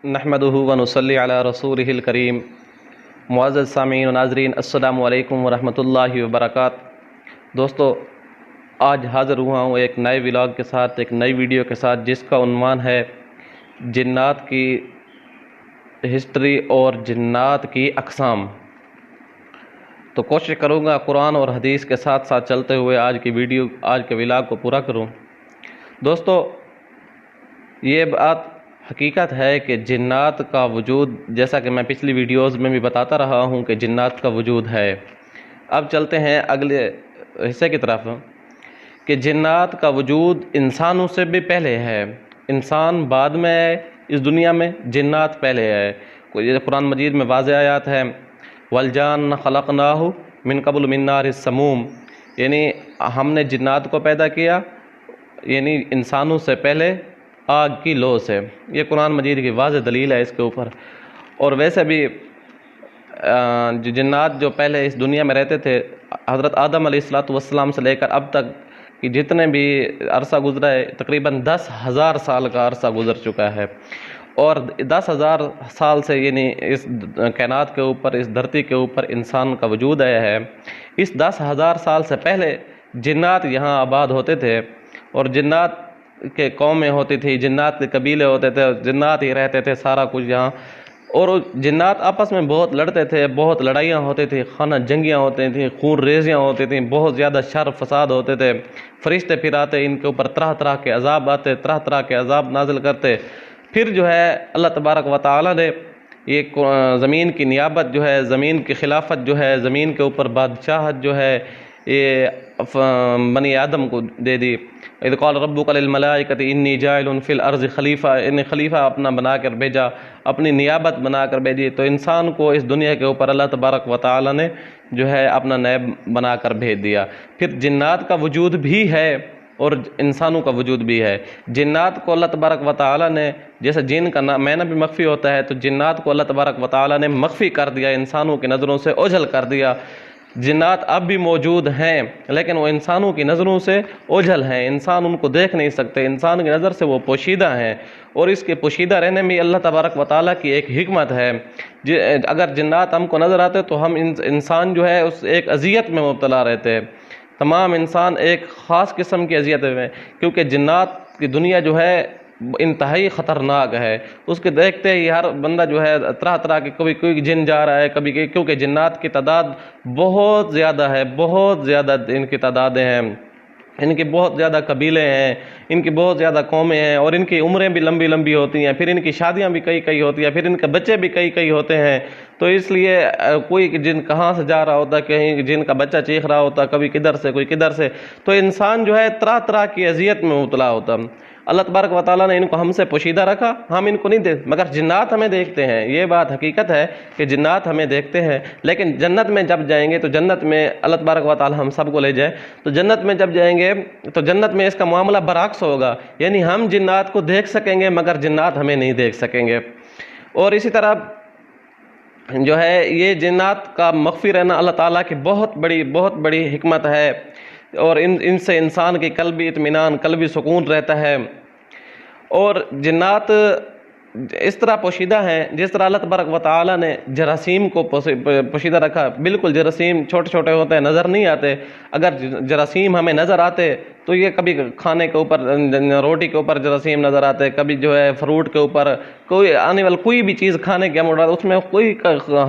نحمدہ ونصلی علی رسولہ الکریم۔ معزز سامعین و ناظرین، السلام علیکم ورحمۃ اللہ وبرکاتہ۔ دوستو، آج حاضر ہوا ہوں ایک نئے ولاگ کے ساتھ، ایک نئی ویڈیو کے ساتھ، جس کا عنوان ہے جنات کی ہسٹری اور جنات کی اقسام۔ تو کوشش کروں گا قرآن اور حدیث کے ساتھ ساتھ چلتے ہوئے آج کے ولاگ کو پورا کروں۔ دوستو، یہ بات حقیقت ہے کہ جنات کا وجود، جیسا کہ میں پچھلی ویڈیوز میں بھی بتاتا رہا ہوں کہ جنات کا وجود ہے۔ اب چلتے ہیں اگلے حصے کی طرف کہ جنات کا وجود انسانوں سے بھی پہلے ہے۔ انسان بعد میں ہے اس دنیا میں، جنات پہلے ہے۔ یہ قرآن مجید میں واضح آیات ہے، وَالْجَانَّ خَلَقْنَاهُ مِن قَبْلُ مِن نَارِ السَّمُومِ، یعنی ہم نے جنات کو پیدا کیا، یعنی انسانوں سے پہلے آگ کی لو سے۔ یہ قرآن مجید کی واضح دلیل ہے اس کے اوپر۔ اور ویسے بھی جو جنات جو پہلے اس دنیا میں رہتے تھے، حضرت آدم علیہ السلام سے لے کر اب تک کہ جتنے بھی عرصہ گزرا ہے، تقریباً 10,000 سال کا عرصہ گزر چکا ہے۔ اور 10,000 سال سے یعنی اس کائنات کے اوپر، اس دھرتی کے اوپر انسان کا وجود آیا ہے۔ اس 10,000 سال سے پہلے جنات یہاں آباد ہوتے تھے، اور جنات کے قومیں ہوتی تھی، جنات کے قبیلے ہوتے تھے، جنات ہی رہتے تھے سارا کچھ یہاں۔ اور جنات آپس میں بہت لڑتے تھے، بہت لڑائیاں ہوتی تھیں، خانہ جنگیاں ہوتی تھیں، خون ریزیاں ہوتی تھیں، بہت زیادہ شر فساد ہوتے تھے۔ فرشتے پھر آتے، ان کے اوپر طرح طرح کے عذاب آتے، طرح طرح کے عذاب نازل کرتے۔ پھر جو ہے اللہ تبارک و تعالی نے یہ زمین کی نیابت جو ہے، زمین کی خلافت جو ہے، زمین کے اوپر بادشاہت جو ہے، یہ بنی آدم کو دے دی۔ اذ قال ربک للملائکۃ انی جاعل فی الارض خلیفہ، ان خلیفہ اپنا بنا کر بھیجا، اپنی نیابت بنا کر بھیجی۔ تو انسان کو اس دنیا کے اوپر اللہ تبارک و تعالی نے جو ہے اپنا نائب بنا کر بھیج دیا۔ پھر جنات کا وجود بھی ہے اور انسانوں کا وجود بھی ہے۔ جنات کو اللہ تبارک و تعالی نے، جیسے جن کا معنی بھی مخفی ہوتا ہے، تو جنات کو اللہ تبارک و تعالی نے مخفی کر دیا، انسانوں کی نظروں سے اوجھل کر دیا۔ جنات اب بھی موجود ہیں، لیکن وہ انسانوں کی نظروں سے اوجھل ہیں، انسان ان کو دیکھ نہیں سکتے، انسان کی نظر سے وہ پوشیدہ ہیں۔ اور اس کے پوشیدہ رہنے میں اللہ تبارک و تعالیٰ کی ایک حکمت ہے۔ اگر جنات ہم کو نظر آتے تو ہم انسان جو ہے اس ایک اذیت میں مبتلا رہتے ہیں، تمام انسان ایک خاص قسم کی اذیت میں، کیونکہ جنات کی دنیا جو ہے انتہائی خطرناک ہے۔ اس کے دیکھتے ہی ہر بندہ جو ہے طرح طرح کے، کبھی کوئی جن جا رہا ہے، کبھی کیونکہ جنات کی تعداد بہت زیادہ ہے، بہت زیادہ ان کی تعدادیں ہیں، ان کی بہت زیادہ قبیلے ہیں، ان کی بہت زیادہ قومیں ہیں، اور ان کی عمریں بھی لمبی لمبی ہوتی ہیں، پھر ان کی شادیاں بھی کئی ہوتی ہیں، پھر ان کے بچے بھی کئی ہوتے ہیں۔ تو اس لیے کوئی جن کہاں سے جا رہا ہوتا، کہیں جن کا بچہ چیخ رہا ہوتا، کبھی کدھر سے کوئی کدھر سے، تو انسان جو ہے طرح طرح کی اذیت میں مبتلا ہوتا۔ اللہ تبارک و تعالیٰ نے ان کو ہم سے پوشیدہ رکھا، ہم ان کو نہیں دیکھتے، مگر جنات ہمیں دیکھتے ہیں۔ یہ بات حقیقت ہے کہ جنات ہمیں دیکھتے ہیں، لیکن جنت میں جب جائیں گے تو جنت میں اللہ تبارک و تعالیٰ ہم سب کو لے جائے، تو جنت میں جب جائیں گے تو جنت میں اس کا معاملہ برعکس ہوگا، یعنی ہم جنات کو دیکھ سکیں گے مگر جنات ہمیں نہیں دیکھ سکیں گے۔ اور اسی طرح جو ہے یہ جنات کا مخفی رہنا اللہ تعالیٰ کی بہت بڑی حکمت ہے، اور ان سے انسان کی قلبی اطمینان، قلبی سکون رہتا ہے۔ اور جنات اس طرح پوشیدہ ہیں جس طرح اللہ تبارک و تعالیٰ نے جراثیم کو پوشیدہ رکھا۔ بالکل جراثیم چھوٹے چھوٹے ہوتے ہیں، نظر نہیں آتے۔ اگر جراثیم ہمیں نظر آتے تو یہ کبھی کھانے کے اوپر، روٹی کے اوپر جراثیم نظر آتے، کبھی جو ہے فروٹ کے اوپر، کوئی آنے والی کوئی بھی چیز کھانے کے ہم اٹھاتے اس میں کوئی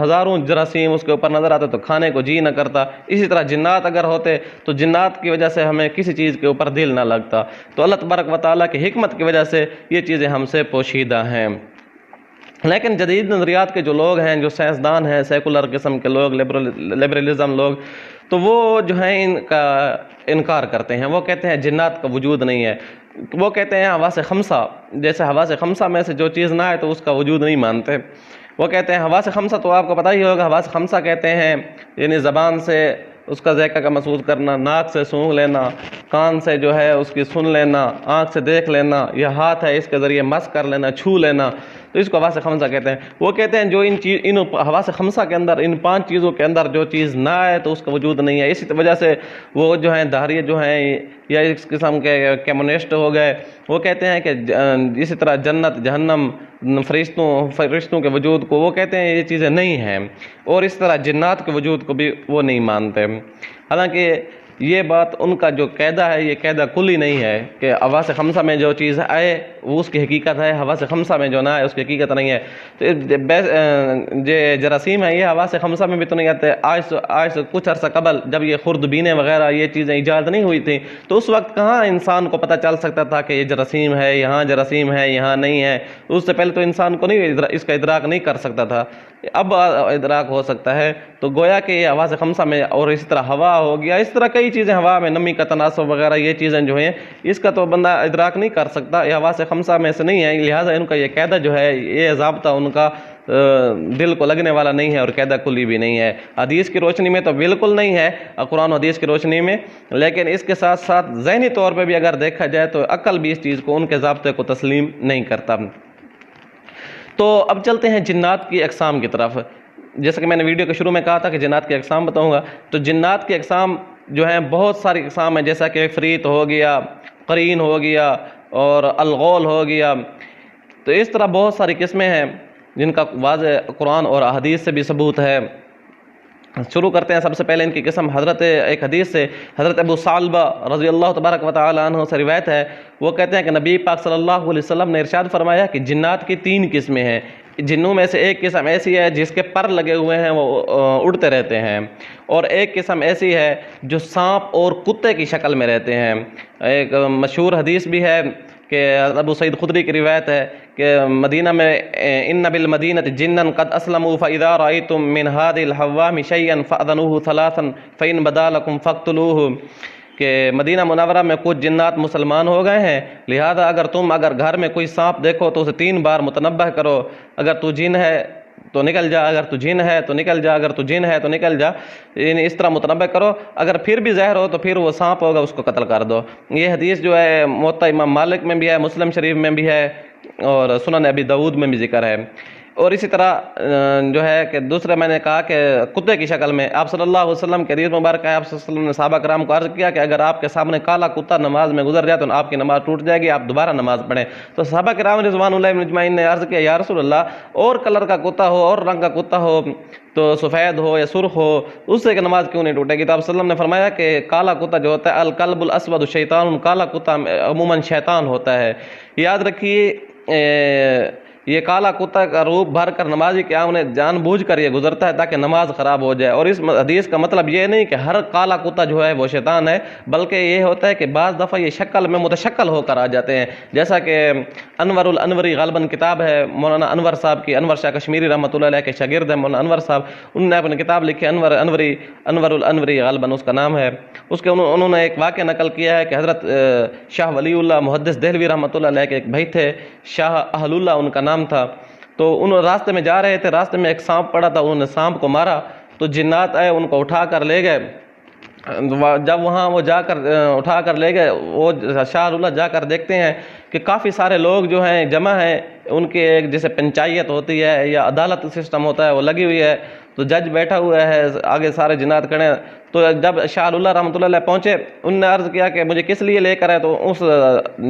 ہزاروں جراثیم اس کے اوپر نظر آتے تو کھانے کو جی نہ کرتا۔ اسی طرح جنات اگر ہوتے تو جنات کی وجہ سے ہمیں کسی چیز کے اوپر دل نہ لگتا۔ تو اللہ تبارک و تعالیٰ کی حکمت کی وجہ سے یہ چیزیں ہم سے پوشیدہ ہیں۔ لیکن جدید نظریات کے جو لوگ ہیں، جو سائنسدان ہیں، سیکولر قسم کے لوگ، لبرلزم لوگ، تو وہ جو ہیں ان کا انکار کرتے ہیں۔ وہ کہتے ہیں جنات کا وجود نہیں ہے۔ وہ کہتے ہیں حواس خمسہ، جیسے حواس خمسہ میں سے جو چیز نہ ہے تو اس کا وجود نہیں مانتے۔ وہ کہتے ہیں حواس خمسہ، تو آپ کو پتہ ہی ہوگا حواس خمسہ کہتے ہیں یعنی زبان سے اس کا ذائقہ کا محسوس کرنا، ناک سے سونگھ لینا، کان سے جو ہے اس کی سن لینا، آنکھ سے دیکھ لینا، یا ہاتھ ہے اس کے ذریعے مس کر لینا، چھو لینا۔ تو اس کو حواس خمسہ کہتے ہیں۔ وہ کہتے ہیں جو ان حواس خمسہ کے اندر، ان 5 چیزوں کے اندر جو چیز نہ آئے تو اس کا وجود نہیں ہے۔ اسی وجہ سے وہ جو ہیں دہریہ جو ہیں یا اس قسم کے کمیونسٹ ہو گئے، وہ کہتے ہیں کہ اسی طرح جنت جہنم فرشتوں کے وجود کو وہ کہتے ہیں یہ چیزیں نہیں ہیں، اور اس طرح جنات کے وجود کو بھی وہ نہیں مانتے۔ حالانکہ یہ بات ان کا جو قاعدہ ہے یہ قاعدہ کلی نہیں ہے کہ حواس خمسہ میں جو چیز آئے وہ اس کی حقیقت ہے، حواس خمسہ میں جو نہ آئے اس کی حقیقت نہیں ہے۔ تو جو جراثیم ہے یہ حواس خمسہ میں بھی تو نہیں آتے۔ آج سے کچھ عرصہ قبل جب یہ خوردبینیں وغیرہ یہ چیزیں ایجاد نہیں ہوئی تھیں تو اس وقت کہاں انسان کو پتہ چل سکتا تھا کہ یہ جراثیم ہے، یہاں جراثیم ہے، یہاں نہیں ہے۔ اس سے پہلے تو انسان کو نہیں اس کا ادراک نہیں کر سکتا تھا، اب ادراک ہو سکتا ہے۔ تو گویا کہ یہ حواس خمسہ میں، اور اسی طرح ہوا ہو گیا، اس طرح کئی چیزیں، ہوا میں نمی کا تناسب وغیرہ یہ چیزیں جو ہیں اس کا تو بندہ ادراک نہیں کر سکتا، یہ حواس خمسہ میں سے نہیں ہے۔ لہٰذا ان کا یہ قاعدہ جو ہے، یہ ضابطہ ان کا دل کو لگنے والا نہیں ہے اور قاعدہ کلی بھی نہیں ہے۔ حدیث کی روشنی میں تو بالکل نہیں ہے، قرآن و حدیث کی روشنی میں، لیکن اس کے ساتھ ساتھ ذہنی طور پہ بھی اگر دیکھا جائے تو عقل بھی اس چیز کو، ان کے ضابطے کو تسلیم نہیں کرتا۔ تو اب چلتے ہیں جنات کی اقسام کی طرف۔ جیسا کہ میں نے ویڈیو کے شروع میں کہا تھا کہ جنات کی اقسام بتاؤں گا، تو جنات کی اقسام جو ہیں بہت ساری اقسام ہیں، جیسا کہ عفریت ہو گیا، قرین ہو گیا اور الغول ہو گیا۔ تو اس طرح بہت ساری قسمیں ہیں جن کا واضح قرآن اور احادیث سے بھی ثبوت ہے۔ شروع کرتے ہیں سب سے پہلے ان کی قسم ایک حدیث سے، حضرت ابو ثعلبہ رضی اللہ تبارک و تعالی عنہ سے روایت ہے، وہ کہتے ہیں کہ نبی پاک صلی اللہ علیہ وسلم نے ارشاد فرمایا کہ جنات کی 3 قسمیں ہیں۔ جنوں میں سے ایک قسم ایسی ہے جس کے پر لگے ہوئے ہیں، وہ اڑتے رہتے ہیں، اور ایک قسم ایسی ہے جو سانپ اور کتے کی شکل میں رہتے ہیں۔ ایک مشہور حدیث بھی ہے کہ ابو سعید خدری کی روایت ہے کہ مدینہ میں ان بالمدینۃ جنا قد اسلموا فاذا رايتم من هذه الحوام شيئا فاذنوه ثلاثا فان بدا لكم فاقتلوه، کہ مدینہ منورہ میں کچھ جنات مسلمان ہو گئے ہیں، لہذا اگر گھر میں کوئی سانپ دیکھو تو اسے 3 بار متنبہ کرو، اگر تو جن ہے تو نکل جا، اگر تو جن ہے تو نکل جا، اگر تو جن ہے تو نکل جا، یعنی اس طرح متنبہ کرو، اگر پھر بھی زہر ہو تو پھر وہ سانپ ہوگا اس کو قتل کر دو۔ یہ حدیث جو ہے موطا امام مالک میں بھی ہے، مسلم شریف میں بھی ہے، اور سنن ابی داؤد میں بھی ذکر ہے۔ اور اسی طرح جو ہے کہ دوسرے میں نے کہا کہ کتے کی شکل میں آپ صلی اللہ علیہ وسلم کے حدیث مبارک ہے، آپ صلی اللہ علیہ وسلم نے صحابہ کرام کو عرض کیا کہ اگر آپ کے سامنے کالا کتا نماز میں گزر جائے تو آپ کی نماز ٹوٹ جائے گی، آپ دوبارہ نماز پڑھیں۔ تو صحابہ کرام رضوان اللہ اجمعین نے عرض کیا یا رسول اللہ، اور کلر کا کتا ہو، اور رنگ کا کتا ہو، تو سفید ہو یا سرخ ہو، اس سے کہ نماز کیوں نہیں ٹوٹے گی؟ تو آپ صلی اللہ علیہ وسلم نے فرمایا کہ کالا کتا جو ہوتا ہے الکلب الاسود شیطان، کالا کتا عموماً شیطان ہوتا ہے۔ یاد رکھیے یہ کالا کتا کا روپ بھر کر نمازی کے سامنے جان بوجھ کر یہ گزرتا ہے تاکہ نماز خراب ہو جائے۔ اور اس حدیث کا مطلب یہ نہیں کہ ہر کالا کتا جو ہے وہ شیطان ہے، بلکہ یہ ہوتا ہے کہ بعض دفعہ یہ شکل میں متشکل ہو کر آ جاتے ہیں، جیسا کہ انور الانوری غالباً کتاب ہے مولانا انور صاحب کی، انور شاہ کشمیری رحمۃ اللہ علیہ کے شاگرد ہیں مولانا انور صاحب، انہوں نے اپنی کتاب لکھی انور الانوری غالباً اس کا نام ہے۔ اس کے انہوں نے ایک واقعہ نقل کیا ہے کہ حضرت شاہ ولی اللہ محدث دہلوی رحمۃ اللہ علیہ کے ایک بھائی تھے، شاہ اہل اللہ ان کا نام تھا۔ تو انہوں راستے میں جا رہے تھے، راستے میں ایک سانپ پڑا تھا، انہوں نے سانپ کو مارا تو جنات آئے ان کو اٹھا کر لے گئے۔ جب وہاں وہ جا کر اٹھا کر لے گئے، وہ شاہ اللہ جا کر دیکھتے ہیں کہ کافی سارے لوگ جو ہیں جمع ہیں، ان کے ایک جیسے پنچایت ہوتی ہے یا عدالت سسٹم ہوتا ہے وہ لگی ہوئی ہے، تو جج بیٹھا ہوا ہے، آگے سارے جنات کھڑے ہیں۔ تو جب شاہ اللہ رحمۃ اللہ علیہ پہنچے، انہوں نے عرض کیا کہ مجھے کس لیے لے کر آئے؟ تو اس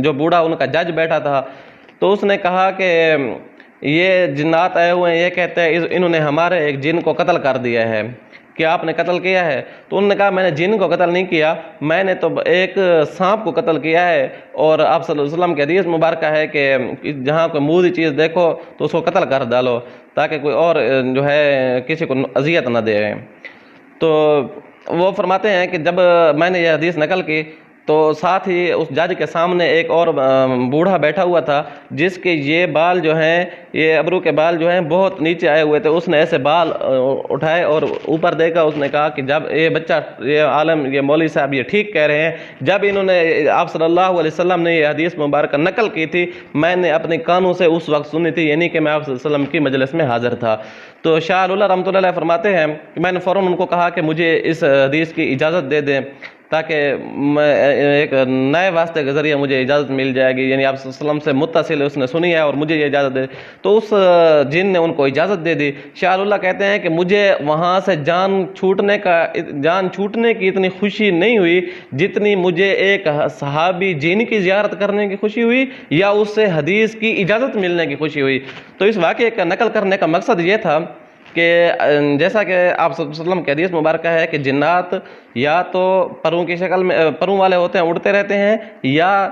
جو بوڑھا ان کا جج بیٹھا تھا تو اس نے کہا کہ یہ جنات آئے ہوئے ہیں، یہ کہتے ہیں انہوں نے ہمارے ایک جن کو قتل کر دیا ہے، کیا آپ نے قتل کیا ہے؟ تو انہوں نے کہا میں نے جن کو قتل نہیں کیا، میں نے تو ایک سانپ کو قتل کیا ہے، اور آپ صلی اللہ علیہ وسلم کے حدیث مبارکہ ہے کہ جہاں کوئی موذی چیز دیکھو تو اس کو قتل کر ڈالو تاکہ کوئی اور جو ہے کسی کو اذیت نہ دے۔ تو وہ فرماتے ہیں کہ جب میں نے یہ حدیث نقل کی تو ساتھ ہی اس جج کے سامنے ایک اور بوڑھا بیٹھا ہوا تھا جس کے یہ بال جو ہیں، یہ ابرو کے بال جو ہیں بہت نیچے آئے ہوئے تھے۔ اس نے ایسے بال اٹھائے اور اوپر دیکھا، اس نے کہا کہ جب یہ بچہ، یہ عالم، یہ مولوی صاحب یہ ٹھیک کہہ رہے ہیں، جب انہوں نے آپ صلی اللہ علیہ وسلم نے یہ حدیث مبارکہ نقل کی تھی میں نے اپنے کانوں سے اس وقت سنی تھی، یعنی کہ میں آپ صلی اللہ علیہ وسلم کی مجلس میں حاضر تھا۔ تو شاہ اللہ رحمۃ اللہ علیہ فرماتے ہیں کہ میں نے فوراً ان کو کہا کہ مجھے اس حدیث کی اجازت دے دیں۔ تاکہ ایک نئے واسطے کے ذریعے مجھے اجازت مل جائے گی، یعنی آپ صلی اللہ علیہ وسلم سے متصل اس نے سنی ہے اور مجھے یہ اجازت دے، تو اس جن نے ان کو اجازت دے دی۔ شاہ اللہ کہتے ہیں کہ مجھے وہاں سے جان چھوٹنے کی اتنی خوشی نہیں ہوئی جتنی مجھے ایک صحابی جن کی زیارت کرنے کی خوشی ہوئی یا اس سے حدیث کی اجازت ملنے کی خوشی ہوئی۔ تو اس واقعے کا نقل کرنے کا مقصد یہ تھا کہ جیسا کہ آپ صلی اللہ علیہ وسلم کی حدیث مبارکہ ہے کہ جنات یا تو پروں کی شکل میں پروں والے ہوتے ہیں، اڑتے رہتے ہیں، یا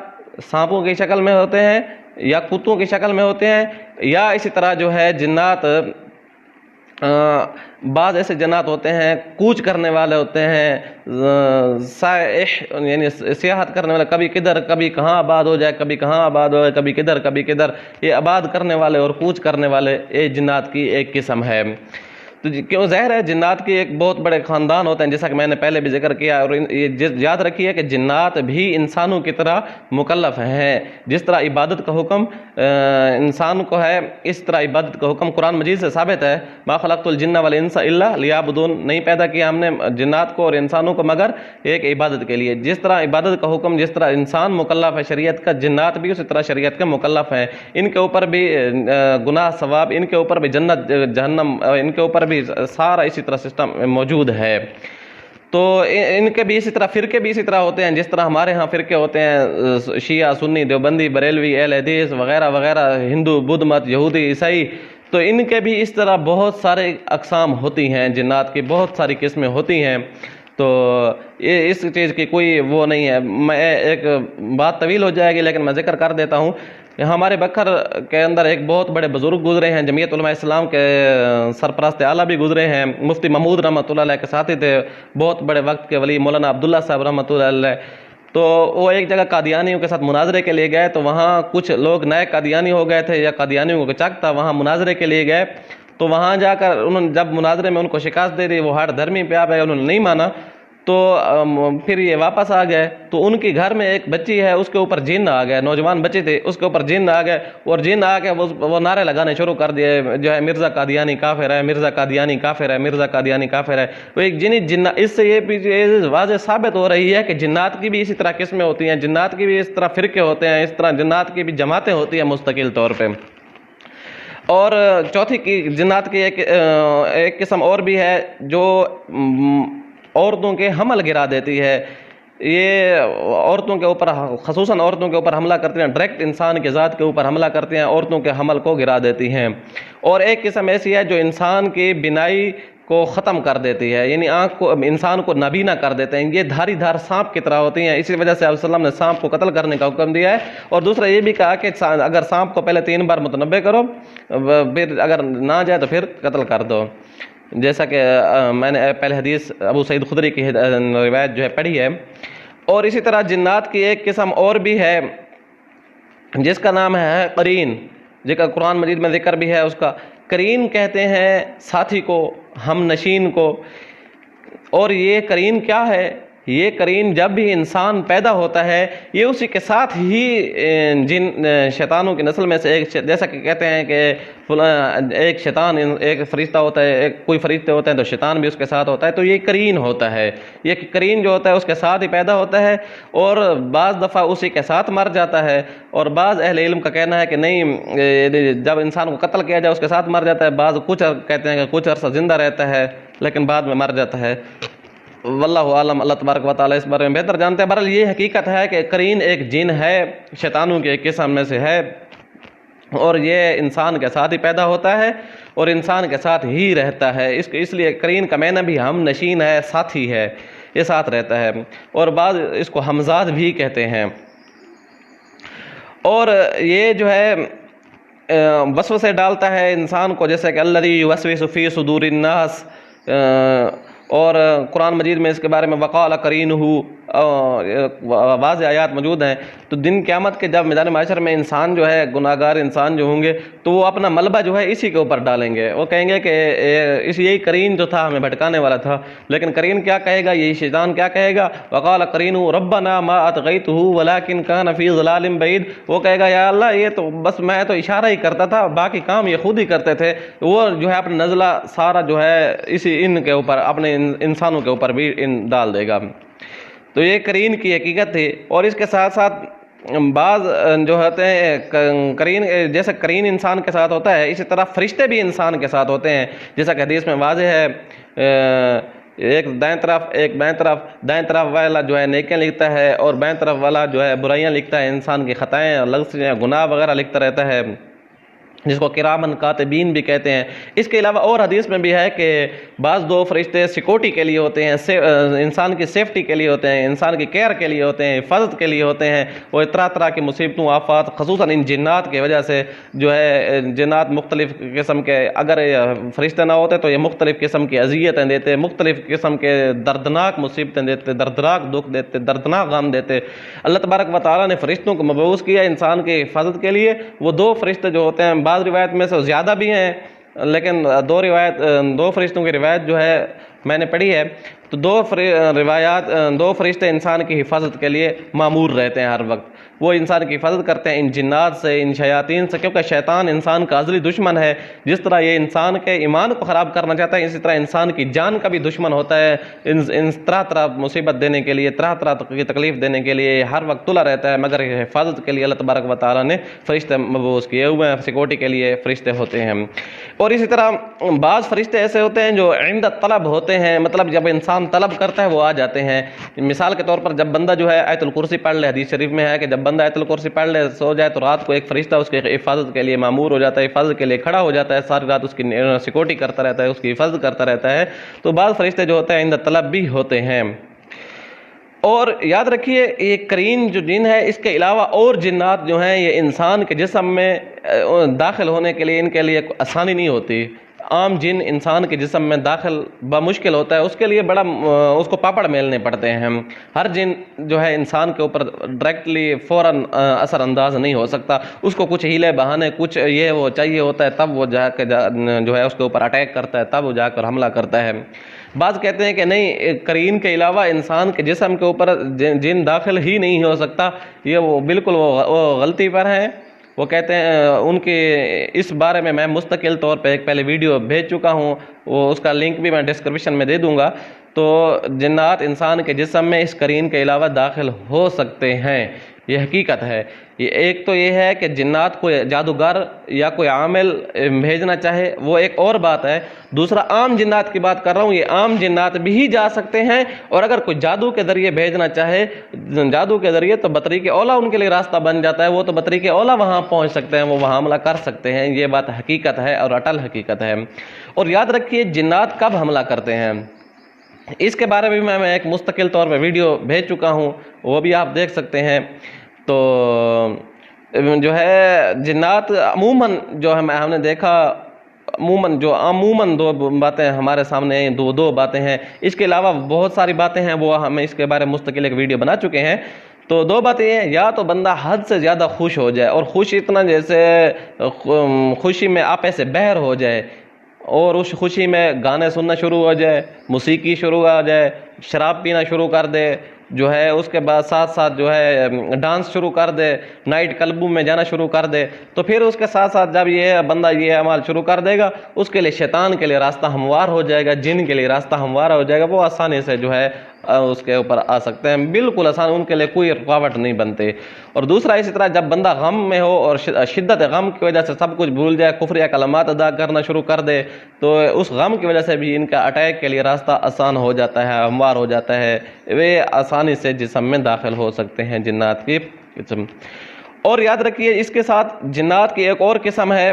سانپوں کی شکل میں ہوتے ہیں، یا کتوں کی شکل میں ہوتے ہیں، یا اسی طرح جو ہے جنات بعض ایسے جنات ہوتے ہیں کوچ کرنے والے ہوتے ہیں، سائح یعنی سیاحت کرنے والے، کبھی کدھر کبھی کہاں آباد ہو جائے، کبھی کہاں آباد ہو جائے، کبھی کدھر، یہ آباد کرنے والے اور کوچ کرنے والے یہ جنات کی ایک قسم ہے۔ تو کیوں ظاہر ہے جنات کی ایک بہت بڑے خاندان ہوتے ہیں، جیسا کہ میں نے پہلے بھی ذکر کیا، اور یہ یاد رکھیے کہ جنات بھی انسانوں کی طرح مکلف ہیں۔ جس طرح عبادت کا حکم انسان کو ہے، اس طرح عبادت کا حکم قرآن مجید سے ثابت ہے۔ ما خلقت الجن والانس الا لیعبدون، نہیں پیدا کیا ہم نے جنات کو اور انسانوں کو مگر ایک عبادت کے لیے۔ جس طرح عبادت کا حکم، جس طرح انسان مکلف ہے شریعت کا، جنات بھی اسی طرح شریعت کے مکلف ہیں۔ ان کے اوپر بھی گناہ ثواب، ان کے اوپر بھی جنت جہنم، ان کے اوپر بھی سارا اسی طرح سسٹم موجود ہے۔ تو ان کے بھی اسی طرح فرقے بھی اسی طرح ہوتے ہیں، جس طرح ہمارے ہاں فرقے ہوتے ہیں شیعہ، سنی، دیوبندی، بریلوی، اہل حدیث وغیرہ وغیرہ، ہندو، بدھ مت، یہودی، عیسائی، تو ان کے بھی اس طرح بہت سارے اقسام ہوتی ہیں، جنات کی بہت ساری قسمیں ہوتی ہیں۔ تو یہ اس چیز کی کوئی وہ نہیں ہے۔ میں ایک بات طویل ہو جائے گی لیکن میں ذکر کر دیتا ہوں۔ ہمارے بکھر کے اندر ایک بہت بڑے بزرگ گزرے ہیں، جمعیت علماء اسلام کے سرپرست اعلیٰ بھی گزرے ہیں، مفتی محمود رحمۃ اللہ علیہ کے ساتھی تھے، بہت بڑے وقت کے ولی مولانا عبداللہ صاحب رحمۃ اللہ علیہ۔ تو وہ ایک جگہ قادیانیوں کے ساتھ مناظرے کے لیے گئے، تو وہاں کچھ لوگ نئے قادیانی ہو گئے تھے یا قادیانیوں کو چک تھا، وہاں مناظرے کے لیے گئے۔ تو وہاں جا کر انہوں نے جب مناظرے میں ان کو شکست دے دی، وہ ہر دھرمی پہ آ گئے، انہوں نے نہیں مانا، تو پھر یہ واپس آ گئے۔ تو ان کے گھر میں ایک بچی ہے، اس کے اوپر جن آ گئے، نوجوان بچی تھی، اس کے اوپر جن آ گئے، اور جن آ کے وہ نعرے لگانے شروع کر دیے، جو ہے مرزا قادیانی کافر ہے، مرزا قادیانی کافر ہے، مرزا قادیانی کافر ہے۔ وہ ایک جنات، اس سے یہ واضح ثابت ہو رہی ہے کہ جنات کی بھی اسی طرح قسمیں ہوتی ہیں، جنات کی بھی اس طرح فرقے ہوتے ہیں، اس طرح جنات کی بھی جماعتیں ہوتی ہیں مستقل طور پہ۔ اور چوتھی کی جنات کی ایک قسم اور بھی ہے جو عورتوں کے حمل گرا دیتی ہے۔ یہ عورتوں کے اوپر، خصوصاً عورتوں کے اوپر حملہ کرتے ہیں، ڈائریکٹ انسان کے ذات کے اوپر حملہ کرتے ہیں، عورتوں کے حمل کو گرا دیتی ہیں۔ اور ایک قسم ایسی ہے جو انسان کی بینائی کو ختم کر دیتی ہے، یعنی آنکھ کو، انسان کو نابینا کر دیتے ہیں۔ یہ دھاری دھار سانپ کی طرح ہوتی ہیں، اسی وجہ سے علیہ وسلم نے سانپ کو قتل کرنے کا حکم دیا ہے۔ اور دوسرا یہ بھی کہا کہ اگر سانپ کو پہلے 3 بار متنبہ کرو، پھر اگر نہ جائے تو پھر قتل کر دو، جیسا کہ میں نے پہلے حدیث ابو سعید خدری کی روایت جو ہے پڑھی ہے۔ اور اسی طرح جنات کی ایک قسم اور بھی ہے جس کا نام ہے قرین، جس کا قرآن مجید میں ذکر بھی ہے۔ اس کا قرین کہتے ہیں ساتھی کو، ہم نشین کو۔ اور یہ قرین کیا ہے؟ یہ قرین جب بھی انسان پیدا ہوتا ہے، یہ اسی کے ساتھ ہی جن شیطانوں کی نسل میں سے ایک، جیسا کہ کہتے ہیں کہ ایک شیطان، ایک فرشتہ ہوتا ہے، کوئی فرشتے ہوتے ہیں تو شیطان بھی اس کے ساتھ ہوتا ہے، تو یہ قرین ہوتا ہے۔ یہ قرین جو ہوتا ہے اس کے ساتھ ہی پیدا ہوتا ہے، اور بعض دفعہ اسی کے ساتھ مر جاتا ہے، اور بعض اہل علم کا کہنا ہے کہ نہیں، جب انسان کو قتل کیا جائے اس کے ساتھ مر جاتا ہے۔ بعض کچھ کہتے ہیں کہ کچھ عرصہ زندہ رہتا ہے لیکن بعد میں مر جاتا ہے۔ واللہ عالم، اللہ تبارک و تعالیٰ اس بارے میں بہتر جانتے ہیں۔ بہرحال یہ حقیقت ہے کہ قرین ایک جن ہے، شیطانوں کی ایک قسم میں سے ہے، اور یہ انسان کے ساتھ ہی پیدا ہوتا ہے اور انسان کے ساتھ ہی رہتا ہے۔ اس لیے قرین کا معنی بھی ہم نشین ہے، ساتھی ہے، یہ ساتھ رہتا ہے، اور بعض اس کو ہمزاد بھی کہتے ہیں۔ اور یہ جو ہے وسوسے ڈالتا ہے انسان کو، جیسے کہ الذی یوسوس فی صدور الناس، اور قرآن مجید میں اس کے بارے میں وقال قرینہ، واضح آیات موجود ہیں۔ تو دن قیامت کے جب میدان محشر میں انسان جو ہے، گناہگار انسان جو ہوں گے، تو وہ اپنا ملبہ جو ہے اسی کے اوپر ڈالیں گے، وہ کہیں گے کہ یہی قرین جو تھا ہمیں بھٹکانے والا تھا۔ لیکن قرین کیا کہے گا؟ یہی شیطان کیا کہے گا؟ وقال قرینہ ربنا ما اطغیتہ ولکن کان فی ضلال بعید، وہ کہے گا یا اللہ یہ تو بس میں تو اشارہ ہی کرتا تھا، باقی کام یہ خود ہی کرتے تھے۔ وہ جو ہے اپنا نزلہ سارا جو ہے اسی ان کے اوپر، اپنے انسانوں کے اوپر بھی ڈال دے گا۔ تو یہ قرین کی حقیقت تھی۔ اور اس کے ساتھ ساتھ بعض جو ہوتے ہیں قرین، جیسے قرین انسان کے ساتھ ہوتا ہے، اسی طرح فرشتے بھی انسان کے ساتھ ہوتے ہیں، جیسا کہ حدیث میں واضح ہے، ایک دائیں طرف ایک بائیں طرف، دائیں طرف والا جو ہے نیکیاں لکھتا ہے اور بائیں طرف والا جو ہے برائیاں لکھتا ہے، انسان کی خطائیں، لغزیاں، گناہ وغیرہ لکھتا رہتا ہے، جس کو کرامن کاتبین بھی کہتے ہیں۔ اس کے علاوہ اور حدیث میں بھی ہے کہ بعض دو فرشتے سیکورٹی کے لیے ہوتے ہیں، انسان کی سیفٹی کے لیے ہوتے ہیں، انسان کی کیئر کے لیے ہوتے ہیں، حفاظت کے لیے ہوتے ہیں۔ وہ طرح طرح کی مصیبتوں، آفات، خصوصاً ان جنات کی وجہ سے جو ہے، جنات مختلف قسم کے، اگر فرشتے نہ ہوتے تو یہ مختلف قسم کی اذیتیں دیتے، مختلف قسم کے دردناک مصیبتیں دیتے، دردناک دکھ دیتے، دردناک غم دیتے۔ اللہ تبارک و تعالیٰ نے فرشتوں کو مبعوث کیا انسان کی حفاظت کے لیے۔ وہ دو فرشتے جو ہوتے ہیں، بعض روایت میں سے زیادہ بھی ہیں، لیکن دو فرشتوں کی روایت جو ہے میں نے پڑھی ہے، تو دو فرشتے انسان کی حفاظت کے لیے مامور رہتے ہیں ہر وقت۔ وہ انسان کی حفاظت کرتے ہیں ان جنات سے، ان شیاطین سے، کیونکہ شیطان انسان کا ازلی دشمن ہے۔ جس طرح یہ انسان کے ایمان کو خراب کرنا چاہتا ہے، اسی طرح انسان کی جان کا بھی دشمن ہوتا ہے۔ ان طرح طرح مصیبت دینے کے لیے، طرح طرح کی تکلیف دینے کے لیے ہر وقت تلا رہتا ہے، مگر حفاظت کے لیے اللہ تبارک و تعالیٰ نے فرشتے مبعوث کیے ہوئے ہیں، سیکورٹی کے لیے فرشتے ہوتے ہیں۔ اور اسی طرح بعض فرشتے ایسے ہوتے ہیں جو عند طلب ہوتے ہیں، مطلب جب انسان طلب کرتا ہے وہ آ جاتے ہیں۔ مثال کے طور پر جب بندہ جو ہے آیت الکرسی پڑھ لے، حدیث شریف میں ہے کہ جب بندہ آیت الکرسی پڑھ لے، سو جائے، تو رات کو ایک فرشتہ اس کی حفاظت کے لیے مامور ہو جاتا ہے، حفاظت کے لیے کھڑا ہو جاتا ہے، ساری رات اس کی سیکورٹی کرتا رہتا ہے، اس کی حفاظت کرتا رہتا ہے۔ تو بعض فرشتے جو ہوتے ہیں عند طلب بھی ہوتے ہیں۔ اور یاد رکھیے، یہ قرین جو جن ہے، اس کے علاوہ اور جنات جو ہیں، یہ انسان کے جسم میں داخل ہونے کے لیے ان کے لیے آسانی نہیں ہوتی۔ عام جن انسان کے جسم میں داخل بمشکل ہوتا ہے، اس کے لیے بڑا اس کو پاپڑ میلنے پڑتے ہیں۔ ہر جن جو ہے انسان کے اوپر ڈائریکٹلی فوراً اثر انداز نہیں ہو سکتا، اس کو کچھ ہیلے بہانے، کچھ یہ وہ چاہیے ہوتا ہے، تب وہ جا کے جو ہے اس کے اوپر اٹیک کرتا ہے، تب وہ جا کر حملہ کرتا ہے۔ بعض کہتے ہیں کہ نہیں، قرین کے علاوہ انسان کے جسم کے اوپر جن داخل ہی نہیں ہو سکتا، یہ وہ بالکل وہ غلطی پر ہیں۔ وہ کہتے ہیں، ان کے اس بارے میں مستقل طور پہ ایک پہلے ویڈیو بھیج چکا ہوں، وہ اس کا لنک بھی میں ڈسکرپشن میں دے دوں گا۔ تو جنات انسان کے جسم میں اس قرین کے علاوہ داخل ہو سکتے ہیں، یہ حقیقت ہے۔ ایک تو یہ ہے کہ جنات کوئی جادوگر یا کوئی عامل بھیجنا چاہے، وہ ایک اور بات ہے۔ دوسرا، عام جنات کی بات کر رہا ہوں، یہ عام جنات بھی جا سکتے ہیں، اور اگر کوئی جادو کے ذریعے بھیجنا چاہے، جادو کے ذریعے، تو بطریق اولیٰ ان کے لیے راستہ بن جاتا ہے، وہ تو بطریق اولیٰ وہاں پہنچ سکتے ہیں، وہ وہاں حملہ کر سکتے ہیں۔ یہ بات حقیقت ہے اور اٹل حقیقت ہے۔ اور یاد رکھیے، جنات کب حملہ کرتے ہیں، اس کے بارے میں میں ایک مستقل طور پہ ویڈیو بھیج چکا ہوں، وہ بھی آپ دیکھ سکتے ہیں۔ تو جو ہے جنات عموماً جو ہم نے دیکھا، عموماً دو باتیں ہمارے سامنے ہیں، دو باتیں ہیں۔ اس کے علاوہ بہت ساری باتیں ہیں، وہ ہم اس کے بارے میں مستقل ایک ویڈیو بنا چکے ہیں۔ تو دو باتیں یہ ہیں، یا تو بندہ حد سے زیادہ خوش ہو جائے، اور خوش اتنا جیسے خوشی میں آپے سے بہر ہو جائے، اور اس خوشی میں گانے سننا شروع ہو جائے، موسیقی شروع ہو جائے، شراب پینا شروع کر دے، جو ہے اس کے بعد ساتھ ساتھ جو ہے ڈانس شروع کر دے، نائٹ کلبوں میں جانا شروع کر دے، تو پھر اس کے ساتھ ساتھ جب یہ بندہ یہ اعمال شروع کر دے گا، اس کے لیے شیطان کے لیے راستہ ہموار ہو جائے گا، جن کے لیے راستہ ہموار ہو جائے گا، وہ آسانی سے جو ہے اس کے اوپر آ سکتے ہیں، بالکل آسان، ان کے لیے کوئی رکاوٹ نہیں بنتے۔ اور دوسرا، اسی طرح جب بندہ غم میں ہو اور شدت غم کی وجہ سے سب کچھ بھول جائے، کفریہ کلمات ادا کرنا شروع کر دے، تو اس غم کی وجہ سے بھی ان کا اٹیک کے لیے راستہ آسان ہو جاتا ہے، ہموار ہو جاتا ہے، وہ آسانی سے جسم میں داخل ہو سکتے ہیں، جنات کی قسم۔ اور یاد رکھیے، اس کے ساتھ جنات کی ایک اور قسم ہے،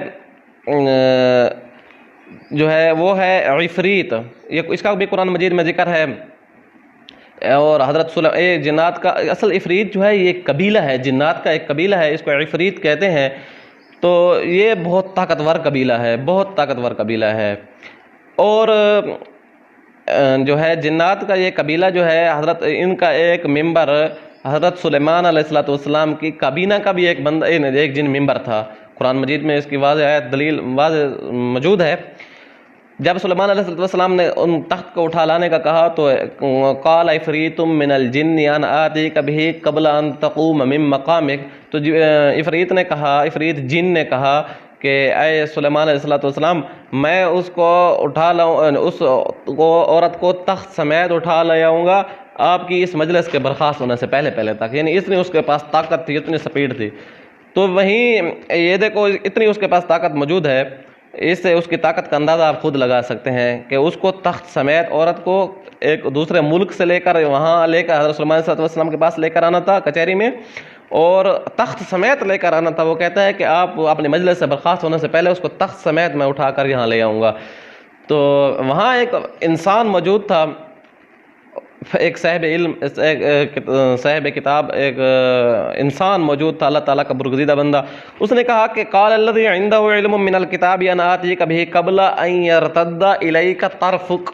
جو ہے وہ ہے عفریت، اس کا بھی قرآن مجید میں ذکر ہے۔ اور حضرت جنات کا اصل عفریت جو ہے، یہ ایک قبیلہ ہے، جنات کا ایک قبیلہ ہے، اس کو عفریت کہتے ہیں۔ تو یہ بہت طاقتور قبیلہ ہے، بہت طاقتور قبیلہ ہے۔ اور جو ہے جنات کا یہ قبیلہ جو ہے، ان کا ایک ممبر حضرت سلیمان علیہ السلام کی کابینہ کا بھی ایک جن ممبر تھا۔ قرآن مجید میں اس کی واضح دلیل واضح موجود ہے۔ جب سلیمان علیہ السلام نے ان تخت کو اٹھا لانے کا کہا، تو قال عفریت من الجن ان آتیک بہ قبل ان تقوم من مقامک، تو عفریت جن نے کہا کہ اے سلیمان علیہ السلام، میں اس کو اٹھا لاؤں، اس کو عورت کو تخت سمیت اٹھا لے آؤں گا آپ کی اس مجلس کے برخاست ہونے سے پہلے تک، یعنی اتنی اس کے پاس طاقت تھی، اتنی سپیڈ تھی۔ تو وہیں یہ دیکھو اتنی اس کے پاس طاقت موجود ہے، اس سے اس کی طاقت کا اندازہ آپ خود لگا سکتے ہیں کہ اس کو تخت سمیت عورت کو ایک دوسرے ملک سے لے کر وہاں لے کر حضرت سلیمان صلی اللہ علیہ وسلم کے پاس لے کر آنا تھا کچہری میں، اور تخت سمیت لے کر آنا تھا۔ وہ کہتا ہے کہ آپ اپنی مجلس سے برخاست ہونے سے پہلے اس کو تخت سمیت میں اٹھا کر یہاں لے آؤں گا۔ تو وہاں ایک انسان موجود تھا، ایک صاحب علم، صاحب کتاب، ایک انسان موجود تھا، اللہ تعالیٰ کا برگزیدہ بندہ۔ اس نے کہا کہ قال الذی عنده علم من الکتاب انا آتیک بہ قبل ان یرتد الیک طرفک۔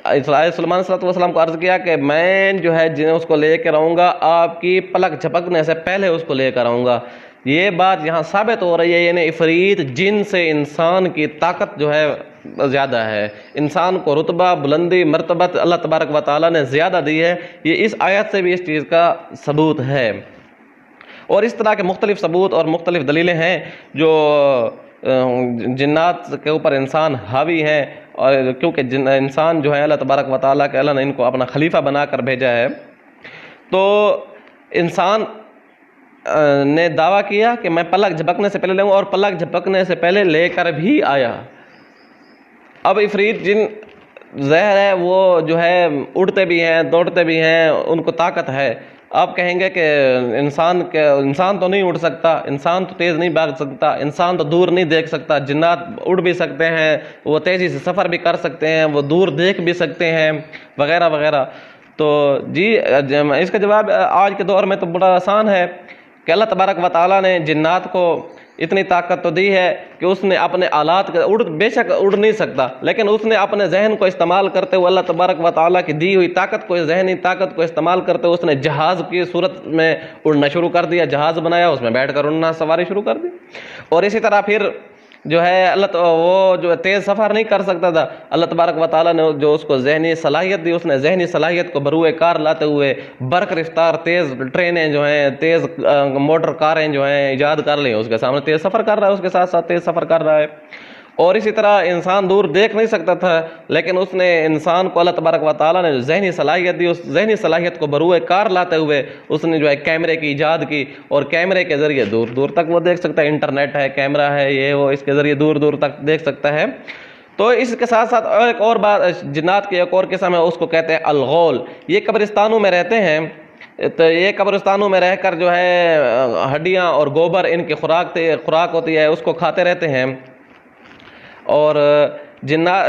سلیمان صلی اللہ علیہ وسلم کو عرض کیا کہ میں جو ہے جنہیں اس کو لے کر آؤں گا، آپ کی پلک جھپکنے سے پہلے اس کو لے کر آؤں گا۔ یہ بات یہاں ثابت ہو رہی ہے، یعنی عفریت جن سے انسان کی طاقت جو ہے زیادہ ہے، انسان کو رتبہ، بلندی، مرتبت اللہ تبارک و تعالیٰ نے زیادہ دی ہے۔ یہ اس آیت سے بھی اس چیز کا ثبوت ہے، اور اس طرح کے مختلف ثبوت اور مختلف دلیلیں ہیں جو جنات کے اوپر انسان حاوی ہیں، اور کیونکہ انسان جو ہے اللہ تبارک و تعالیٰ کے اللہ نے ان کو اپنا خلیفہ بنا کر بھیجا ہے۔ تو انسان نے دعویٰ کیا کہ میں پلک جھپکنے سے پہلے لوں گا، اور پلک جھپکنے سے پہلے لے کر بھی آیا۔ اب عفریت جن زہر ہے، وہ جو ہے اڑتے بھی ہیں، دوڑتے بھی ہیں، ان کو طاقت ہے۔ آپ کہیں گے کہ انسان تو نہیں اڑ سکتا، انسان تو تیز نہیں بھاگ سکتا، انسان تو دور نہیں دیکھ سکتا، جنات اڑ بھی سکتے ہیں، وہ تیزی سے سفر بھی کر سکتے ہیں، وہ دور دیکھ بھی سکتے ہیں، وغیرہ وغیرہ۔ تو جی اس کا جواب آج کے دور میں تو بڑا آسان ہے کہ اللہ تبارک و تعالیٰ نے جنات کو اتنی طاقت تو دی ہے کہ اس نے اپنے آلات بے شک اڑ نہیں سکتا، لیکن اس نے اپنے ذہن کو استعمال کرتے ہوئے اللہ تبارک و تعالیٰ کی دی ہوئی طاقت کو، ذہنی طاقت کو استعمال کرتے ہوئے اس نے جہاز کی صورت میں اڑنا شروع کر دیا، جہاز بنایا، اس میں بیٹھ کر اڑنا سواری شروع کر دی۔ اور اسی طرح پھر جو ہے وہ جو تیز سفر نہیں کر سکتا تھا، اللہ تبارک و تعالیٰ نے جو اس کو ذہنی صلاحیت دی، اس نے ذہنی صلاحیت کو بروئے کار لاتے ہوئے برق رفتار تیز ٹرینیں جو ہیں، تیز موٹر کاریں جو ہیں ایجاد کر لی، اس کے سامنے تیز سفر کر رہا ہے، اس کے ساتھ ساتھ تیز سفر کر رہا ہے۔ اور اسی طرح انسان دور دیکھ نہیں سکتا تھا، لیکن اس نے انسان کو اللہ تبارک و تعالیٰ نے ذہنی صلاحیت دی، اس ذہنی صلاحیت کو بروئے کار لاتے ہوئے اس نے جو ہے کیمرے کی ایجاد کی، اور کیمرے کے ذریعے دور دور تک وہ دیکھ سکتا ہے، انٹرنیٹ ہے، کیمرہ ہے، یہ وہ، اس کے ذریعے دور دور تک دیکھ سکتا ہے۔ تو اس کے ساتھ ساتھ ایک اور بات، جنات کی ایک اور قسم ہے، اس کو کہتے ہیں الغول۔ یہ قبرستانوں میں رہتے ہیں، تو یہ قبرستانوں میں رہ کر جو ہے ہڈیاں اور گوبر ان کی خوراک ہوتی ہے، اس کو کھاتے رہتے ہیں۔ اور جنات،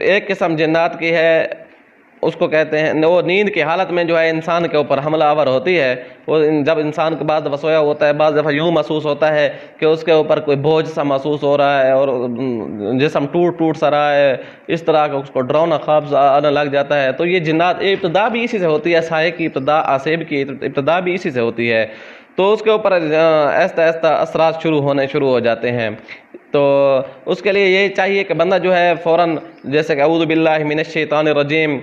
ایک قسم جنات کی ہے، اس کو کہتے ہیں، وہ نیند کی حالت میں جو ہے انسان کے اوپر حملہ آور ہوتی ہے۔ وہ جب انسان کے بعد دفعہ سویا ہوتا ہے، بعض دفعہ یوں محسوس ہوتا ہے کہ اس کے اوپر کوئی بوجھ سا محسوس ہو رہا ہے، اور جسم ٹوٹ سا رہا ہے، اس طرح کا اس کو ڈراؤنا خواب آنے لگ جاتا ہے۔ تو یہ جنات ابتدا بھی اسی سے ہوتی ہے، سائے کی ابتدا، آسیب کی ابتدا بھی اسی سے ہوتی ہے۔ تو اس کے اوپر آہستہ آہستہ اثرات شروع ہو جاتے ہیں۔ تو اس کے لیے یہ چاہیے کہ بندہ جو ہے فوراً، جیسے کہ اعوذ باللہ من الشیطان الرجیم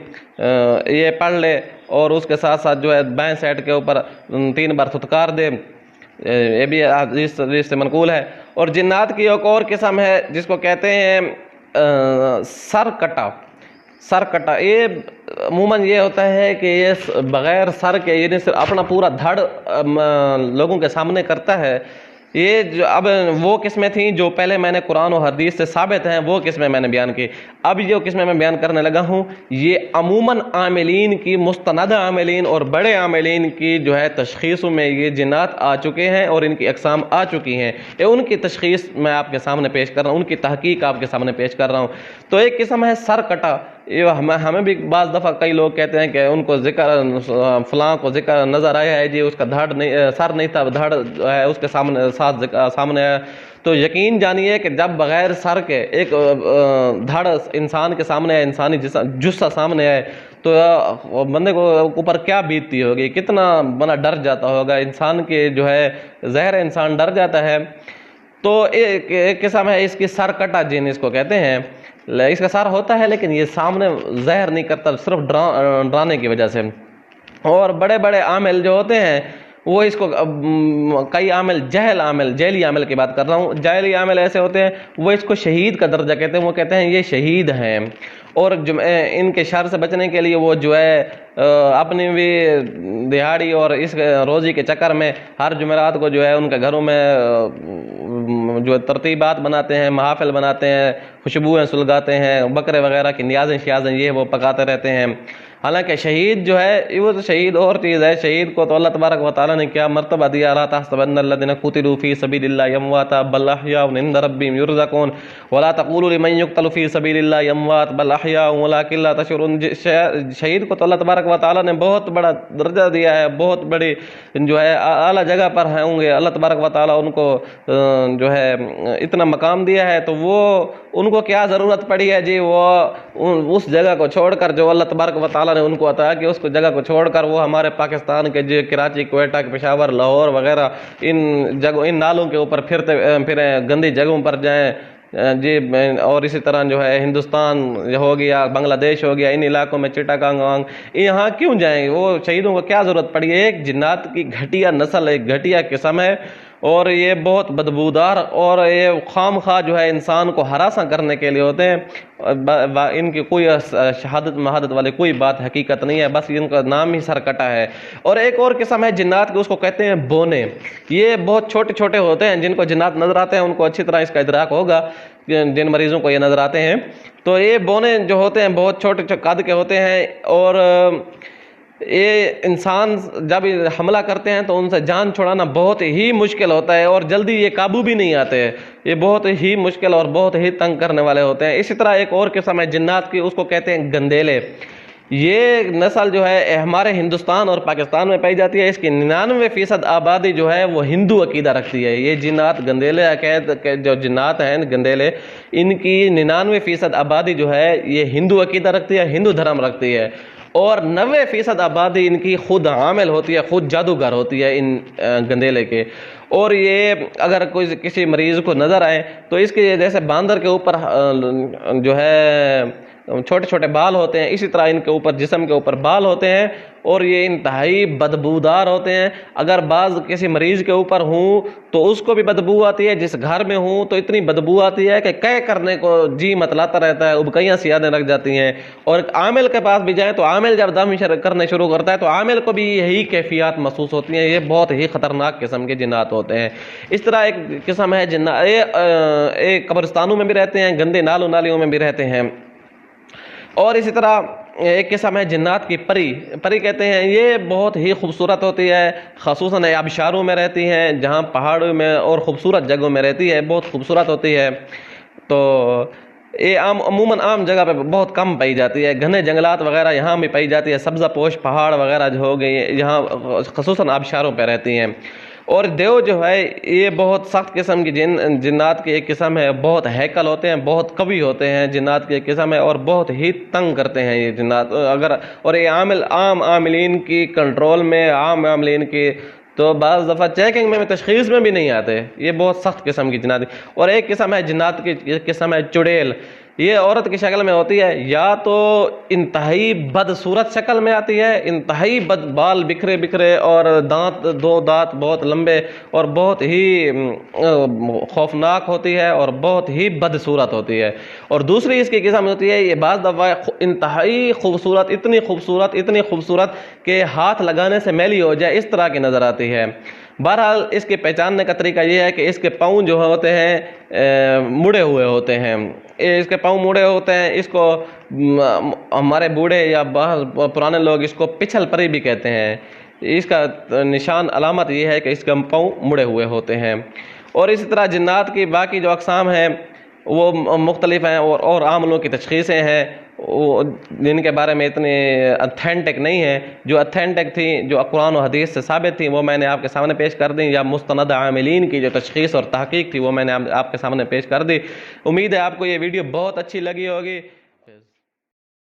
یہ پڑھ لے، اور اس کے ساتھ ساتھ جو ہے بائیں سائڈ کے اوپر 3 بار تھتکار دے، یہ بھی حدیث سے منقول ہے۔ اور جنات کی ایک اور قسم ہے جس کو کہتے ہیں سر کٹا۔ یہ عموماً یہ ہوتا ہے کہ یہ بغیر سر کے، یعنی صرف اپنا پورا دھڑ لوگوں کے سامنے کرتا ہے۔ یہ جو اب وہ قسمیں تھیں جو پہلے میں نے قرآن و حدیث سے ثابت ہیں، وہ قسمیں میں نے بیان کی۔ اب جو قسمیں میں بیان کرنے لگا ہوں، یہ عموماً عاملین کی، مستند عاملین اور بڑے عاملین کی جو ہے تشخیصوں میں یہ جنات آ چکے ہیں، اور ان کی اقسام آ چکی ہیں۔ یہ ان کی تشخیص میں آپ کے سامنے پیش کر رہا ہوں، ان کی تحقیق آپ کے سامنے پیش کر رہا ہوں۔ تو ایک قسم ہے سر کٹا۔ یہ ہمیں بھی بعض دفعہ کئی لوگ کہتے ہیں کہ ان کو ذکر، فلاں کو ذکر نظر آیا ہے جی، اس کا سر نہیں تھا، دھڑ ہے اس کے سامنے ہے۔ تو یقین جانیے کہ جب بغیر سر کے ایک دھڑ انسان کے سامنے ہے، انسانی جثہ سامنے ہے، تو بندے کو اوپر کیا بیتتی ہوگی، کتنا بنا ڈر جاتا ہوگا انسان کے جو ہے ظاہر انسان ڈر جاتا ہے۔ تو ایک قسم ہے اس کی سر کٹا جن اس کو کہتے ہیں، اس کا سر ہوتا ہے لیکن یہ سامنے ظاہر نہیں کرتا، صرف ڈرانے کی وجہ سے۔ اور بڑے بڑے عامل جو ہوتے ہیں وہ اس کو کئی عامل جہلی عامل کی بات کر رہا ہوں، جہلی عامل ایسے ہوتے ہیں وہ اس کو شہید کا درجہ کہتے ہیں، وہ کہتے ہیں یہ شہید ہیں، اور ان کے شر سے بچنے کے لیے وہ جو ہے اپنی بھی دہاڑی اور اس روزی کے چکر میں ہر جمعرات کو جو ہے ان کے گھروں میں جو ترتیبات بناتے ہیں، محافل بناتے ہیں، خوشبوئیں سلگاتے ہیں، بکرے وغیرہ کی نیازیں شیازیں یہ وہ پکاتے رہتے ہیں۔ حالانکہ شہید جو ہے وہ تو شہید اور چیز ہے، شہید کو تو اللہ تبارک و تعالیٰ نے کیا مرتبہ دیا، لا تحسبن الذین قتلوا فی سبیل اللہ امواتا بل احیاء عند ربہم یرزقون ولا تقولوا لمن یقتل فی سبیل اللہ اموات بل احیاء ولکن لا تشعرون۔ شہید کو تو اللہ تبارک و تعالیٰ نے بہت بڑا درجہ دیا ہے، بہت بڑی جو ہے اعلیٰ جگہ پر ہوں گے، اللہ تبارک و تعالیٰ ان کو جو ہے اتنا مقام دیا ہے، تو وہ ان کو کیا ضرورت پڑی ہے جی وہ اس جگہ کو چھوڑ کر جو اللہ تبارک و تعالیٰ نے ان کو عطا کیا، اس کو جگہ کو چھوڑ کر وہ ہمارے پاکستان کے جو کراچی، کوئٹہ، پشاور، لاہور وغیرہ ان نالوں کے اوپر پھریں، گندی جگہوں پر جائیں جی، اور اسی طرح جو ہے ہندوستان ہو گیا، بنگلہ دیش ہو گیا، ان علاقوں میں چٹاگانگ وانگ یہاں کیوں جائیں؟ وہ شہیدوں کو کیا ضرورت پڑی ہے؟ ایک جنات کی گھٹیا نسل، ایک گھٹیا قسم ہے، اور یہ بہت بدبودار، اور یہ خام خواہ جو ہے انسان کو ہراساں کرنے کے لیے ہوتے ہیں، ان کی کوئی شہادت مہادت والی کوئی بات حقیقت نہیں ہے، بس ان کا نام ہی سر کٹا ہے۔ اور ایک اور قسم ہے جنات کی، اس کو کہتے ہیں بونے۔ یہ بہت چھوٹے چھوٹے ہوتے ہیں، جن کو جنات نظر آتے ہیں ان کو اچھی طرح اس کا ادراک ہوگا، جن مریضوں کو یہ نظر آتے ہیں، تو یہ بونے جو ہوتے ہیں بہت چھوٹے قد کے ہوتے ہیں، اور یہ انسان جب حملہ کرتے ہیں تو ان سے جان چھڑانا بہت ہی مشکل ہوتا ہے، اور جلدی یہ قابو بھی نہیں آتے، یہ بہت ہی مشکل اور بہت ہی تنگ کرنے والے ہوتے ہیں۔ اسی طرح ایک اور قسم ہے جنات کی، اس کو کہتے ہیں گندیلے۔ یہ نسل جو ہے ہمارے ہندوستان اور پاکستان میں پائی جاتی ہے، اس کی 99% آبادی جو ہے وہ ہندو عقیدہ رکھتی ہے۔ یہ جنات گندیلے جو جنات ہیں گندیلے، ان کی 99% آبادی جو ہے یہ ہندو عقیدہ رکھتی ہے، ہندو دھرم رکھتی ہے، اور 90% آبادی ان کی خود عامل ہوتی ہے، خود جادوگر ہوتی ہے ان گندیلے کے۔ اور یہ اگر کوئی کسی مریض کو نظر آئے تو اس کے جیسے باندر کے اوپر جو ہے چھوٹے چھوٹے بال ہوتے ہیں، اسی طرح ان کے اوپر جسم کے اوپر بال ہوتے ہیں، اور یہ انتہائی بدبودار ہوتے ہیں۔ اگر بعض کسی مریض کے اوپر ہوں تو اس کو بھی بدبو آتی ہے، جس گھر میں ہوں تو اتنی بدبو آتی ہے کہ قے کرنے کو جی متلاتا رہتا ہے، ابکیاں سیادیں رکھ جاتی ہیں۔ اور عامل کے پاس بھی جائیں تو عامل جب دم کرنے شروع کرتا ہے تو عامل کو بھی یہی کیفیات محسوس ہوتی ہیں۔ یہ بہت ہی خطرناک قسم کے جنات ہوتے ہیں۔ اس طرح ایک قسم ہے جنات، یہ قبرستانوں میں بھی رہتے ہیں، گندے نالوں نالیوں میں بھی رہتے ہیں۔ اور اسی طرح ایک قسم ہے جنات کی پری کہتے ہیں، یہ بہت ہی خوبصورت ہوتی ہے، خصوصاً آبشاروں میں رہتی ہیں، جہاں پہاڑوں میں اور خوبصورت جگہوں میں رہتی ہے، بہت خوبصورت ہوتی ہے۔ تو یہ عموماً عام جگہ پہ بہت کم پائی جاتی ہے، گھنے جنگلات وغیرہ یہاں بھی پائی جاتی ہے، سبزہ پوش پہاڑ وغیرہ جو ہو گئی یہاں خصوصاً آبشاروں پہ رہتی ہیں۔ اور دیو جو ہے یہ بہت سخت قسم کی جنات کی ایک قسم ہے، بہت ہیکل ہوتے ہیں، بہت قوی ہوتے ہیں، جنات کی ایک قسم ہے، اور بہت ہی تنگ کرتے ہیں یہ جنات۔ اور یہ عام عاملین کی کنٹرول میں، عام عاملین کی تو بعض دفعہ چیکنگ میں تشخیص میں بھی نہیں آتے، یہ بہت سخت قسم کی جنات۔ اور ایک قسم ہے جنات کی قسم ہے چڑیل، یہ عورت کی شکل میں ہوتی ہے، یا تو انتہائی بدصورت شکل میں آتی ہے، انتہائی بال بکھرے اور دو دانت بہت لمبے اور بہت ہی خوفناک ہوتی ہے اور بہت ہی بدصورت ہوتی ہے۔ اور دوسری اس کی قسم ہوتی ہے، یہ بعض دفعہ انتہائی خوبصورت، اتنی خوبصورت کہ ہاتھ لگانے سے میلی ہو جائے، اس طرح کی نظر آتی ہے۔ بہرحال اس کے پہچاننے کا طریقہ یہ ہے کہ اس کے پاؤں جو ہوتے ہیں مڑے ہوئے ہوتے ہیں، اس کے پاؤں مڑے ہوتے ہیں، اس کو ہمارے بوڑھے یا پرانے لوگ اس کو پچھل پری بھی کہتے ہیں۔ اس کا نشان علامت یہ ہے کہ اس کے پاؤں مڑے ہوئے ہوتے ہیں۔ اور اسی طرح جنات کی باقی جو اقسام ہیں وہ مختلف ہیں، اور عاملوں کی تشخیصیں ہیں جن کے بارے میں اتنی اتھینٹک نہیں ہیں۔ جو اتھینٹک تھی، جو قرآن و حدیث سے ثابت تھی، وہ میں نے آپ کے سامنے پیش کر دی، یا مستند عاملین کی جو تشخیص اور تحقیق تھی وہ میں نے آپ کے سامنے پیش کر دی۔ امید ہے آپ کو یہ ویڈیو بہت اچھی لگی ہوگی۔